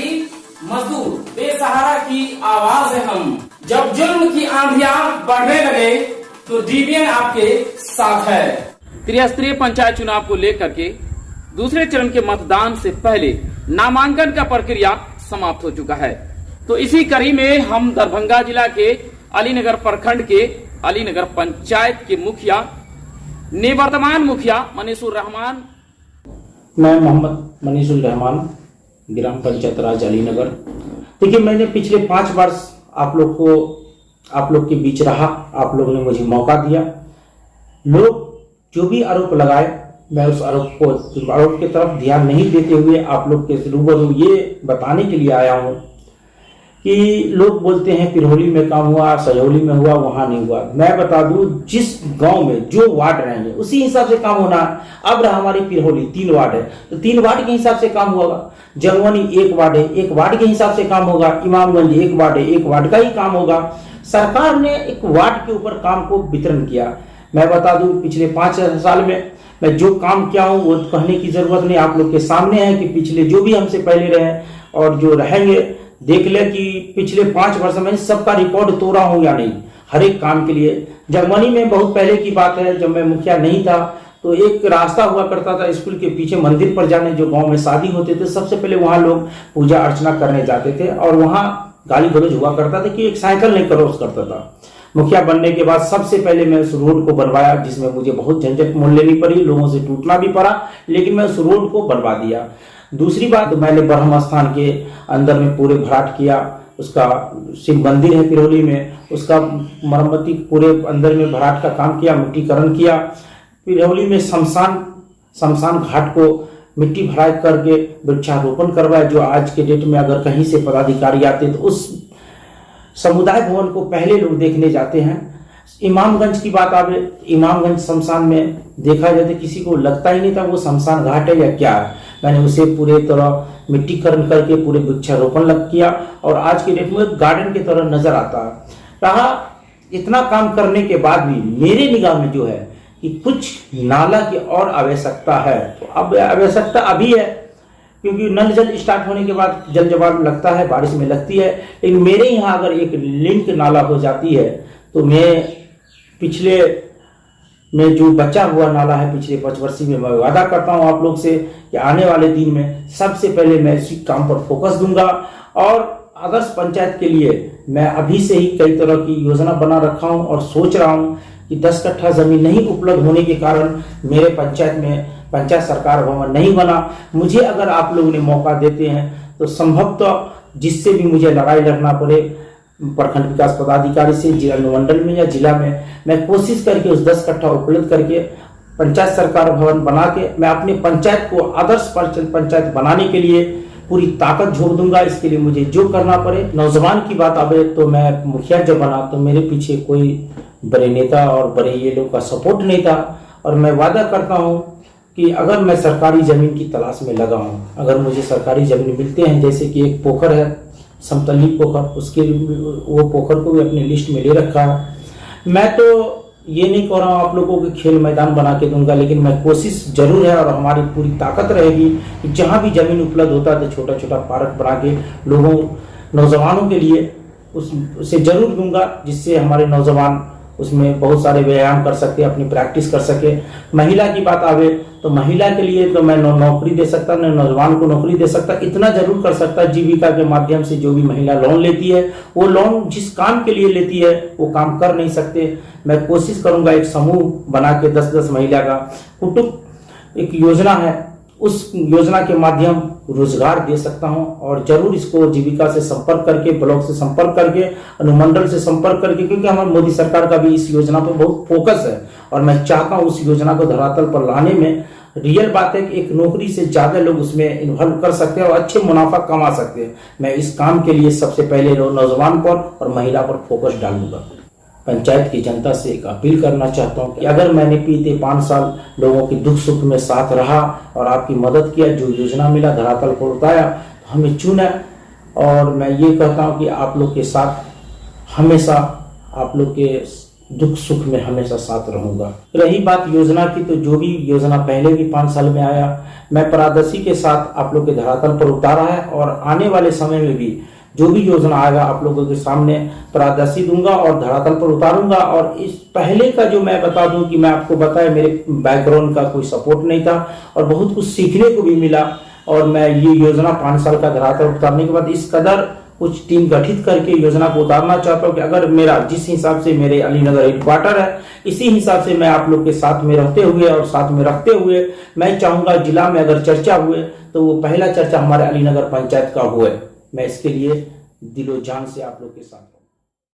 गरीब मजदूर बेसहारा की आवाज है हम। जब जुल्म की आंधियां बढ़ने लगे तो डीवीएन आपके साथ है। त्रिस्तरीय पंचायत चुनाव को लेकर के दूसरे चरण के मतदान से पहले नामांकन का प्रक्रिया समाप्त हो चुका है। तो इसी कड़ी में हम दरभंगा जिला के अलीनगर प्रखंड के अलीनगर पंचायत के मुखिया निवर्तमान मुखिया मनीषुर रहमान। मैं मोहम्मद मनीषुर रहमान, ग्राम पंचायत राज अलीनगर। देखिए, मैंने पिछले 5 वर्ष आप लोग के बीच रहा। आप लोगों ने मुझे मौका दिया। लोग जो भी आरोप लगाए, मैं उस आरोप की तरफ ध्यान नहीं देते हुए आप लोग के रूबरू ये बताने के लिए आया हूँ कि लोग बोलते हैं पिरहोली में काम हुआ, सजौली में हुआ, वहां नहीं हुआ। मैं बता दूं, जिस गांव में जो वार्ड रहेंगे उसी हिसाब से काम होना। अब रहा हमारी पिरहोली 3 वार्ड है तो 3 वार्ड के हिसाब से काम होगा। जंगवनी 1 वार्ड है, 1 वार्ड के हिसाब से काम होगा। इमामगंज 1 वार्ड है, 1 वार्ड का ही काम होगा। सरकार ने एक वार्ड के ऊपर काम को वितरण किया। मैं बता दूं, पिछले 5 साल में मैं जो काम किया हूं वो कहने की जरूरत नहीं, आप लोग के सामने है कि पिछले जो भी हमसे पहले रहे और जो रहेंगे, देख ले कि पिछले 5 वर्ष में सबका रिकॉर्ड तोड़ा हूं या नहीं, हर एक काम के लिए। जर्मनी में बहुत पहले की बात है, जब मैं मुखिया नहीं था तो एक रास्ता हुआ करता था स्कूल के पीछे मंदिर पर जाने, जो गांव में शादी होते थे सबसे पहले वहां लोग पूजा अर्चना करने जाते थे और वहां गाली गलौज हुआ करता था कि एक साइकिल नहीं क्रॉस करता था। मुखिया बनने के बाद सबसे पहले मैं उस रोड को बनवाया, जिसमें मुझे बहुत झंझट मोल लेनी पड़ी, लोगों से टूटना भी पड़ा, लेकिन मैं उस रोड को बनवा दिया। दूसरी बात, मैंने ब्रह्म स्थान के अंदर में पूरे भराट किया। उसका शिव मंदिर है पिरहोली में, उसका मरम्मती पूरे अंदर में भराट का काम किया, मिट्टीकरण किया। पिरहोली में शमशान घाट को मिट्टी भराई करके वृक्षारोपण करवाया, जो आज के डेट में अगर कहीं से पदाधिकारी आते तो उस समुदाय भवन को पहले लोग देखने जाते हैं। इमामगंज की बात आवे, इमामगंज शमशान में देखा जाए तो किसी को लगता ही नहीं था वो शमशान घाट है या क्या है। मैंने उसे पूरे तरह मिट्टीकरण करके पूरे वृक्षारोपण लग किया और आज के डेट में गार्डन की तरह नजर आता रहा। इतना काम करने के बाद भी मेरे निगाह में जो है कि कुछ नाला की और आवश्यकता है। तो अब आवश्यकता अभी है क्योंकि नल जल स्टार्ट होने के बाद जल जमाव लगता है, बारिश में लगती है, लेकिन मेरे यहाँ अगर एक लिंक नाला हो जाती है तो मैं पिछले में जो बचा हुआ नाला है पिछले 5 वर्षीय में, मैं वादा करता हूं आप लोग से कि आने वाले दिन में सबसे पहले मैं इसी काम पर फोकस दूंगा। और आदर्श पंचायत के लिए मैं अभी से ही कई तरह की योजना बना रखा हूं और सोच रहा हूं कि 10 कट्ठा जमीन नहीं उपलब्ध होने के कारण मेरे पंचायत में पंचायत सरकार भवन नहीं बना। मुझे अगर आप लोगों ने मौका देते हैं तो संभवतः जिससे भी मुझे लड़ाई लड़ना पड़े, प्रखंड विकास पदाधिकारी से, जिला अनुमंडल में या जिला में, मैं कोशिश करके उस 10 कट्ठा उपलब्ध करके पंचायत सरकार भवन बना के मैं अपने पंचायत को आदर्श पंचायत बनाने के लिए पूरी ताकत झोंक दूंगा। इसके लिए मुझे जो करना पड़े। नौजवान की बात आवे तो मैं मुखिया जब बना तो मेरे पीछे कोई बड़े नेता और बड़े ये लोग का सपोर्ट नहीं था और मैं वादा करता हूँ कि अगर मैं सरकारी जमीन की तलाश में लगा हूँ, अगर मुझे सरकारी जमीन मिलते हैं, जैसे कि एक पोखर है समतली पोखर, उसके वो पोखर को भी अपनी लिस्ट में ले रखा है। मैं तो ये नहीं कह रहा हूँ आप लोगों को खेल मैदान बना के दूंगा, लेकिन मैं कोशिश जरूर है और हमारी पूरी ताकत रहेगी कि जहाँ भी जमीन उपलब्ध होता है तो छोटा छोटा पार्क बना के लोगों नौजवानों के लिए उसे जरूर दूंगा, जिससे हमारे नौजवान उसमें बहुत सारे व्यायाम कर सके, अपनी प्रैक्टिस कर सके। महिला की बात आवे तो महिला के लिए तो मैं नौकरी दे सकता, न नौजवान को नौकरी दे सकता, इतना जरूर कर सकता। जीविका के माध्यम से जो भी महिला लोन लेती है वो लोन जिस काम के लिए लेती है वो काम कर नहीं सकते। मैं कोशिश करूंगा एक समूह बना के 10-10 महिला का कुटुंब एक योजना है, उस योजना के माध्यम रोजगार दे सकता हूं और जरूर इसको जीविका से संपर्क करके, ब्लॉक से संपर्क करके, अनुमंडल से संपर्क करके, क्योंकि हमारी मोदी सरकार का भी इस योजना पर बहुत फोकस है और मैं चाहता हूं उस योजना को धरातल पर लाने में। रियल बात है कि एक नौकरी से ज्यादा लोग उसमें इन्वॉल्व कर सकते हैं और अच्छे मुनाफा कमा सकते हैं। मैं इस काम के लिए सबसे पहले नौजवान पर और महिला पर फोकस डालूंगा। पंचायत की जनता से एक अपील करना चाहता हूं कि अगर मैंने बीते 5 साल लोगों की दुख सुख में साथ रहा और आपकी मदद किया, जो योजना मिला धरातल पर उतारा, तो हमें चुना और मैं ये कहता हूं कि आप लोग के साथ हमेशा आप लोग के दुख सुख में हमेशा साथ रहूंगा। रही बात योजना की, तो जो भी योजना पहले भी 5 साल में आया, मैं पारदर्शी के साथ आप लोग के धरातल पर उतारा है, और आने वाले समय में भी जो भी योजना आएगा आप लोगों के सामने पारदर्शी दूंगा और धरातल पर उतारूंगा। और इस पहले का जो मैं बता दूं कि मैं आपको बताया, मेरे बैकग्राउंड का कोई सपोर्ट नहीं था और बहुत कुछ सीखने को भी मिला, और मैं ये योजना 5 साल का धरातल उतारने के बाद इस कदर कुछ टीम गठित करके योजना को उतारना चाहता हूँ कि अगर मेरा जिस हिसाब से मेरे अलीनगर हेडक्वार्टर है, इसी हिसाब से मैं आप लोग के साथ में रहते हुए और साथ में रखते हुए मैं चाहूंगा जिला में अगर चर्चा हुए तो वो पहला चर्चा हमारे अलीनगर पंचायत का हुए। मैं इसके लिए दिलो जान से आप लोग के साथ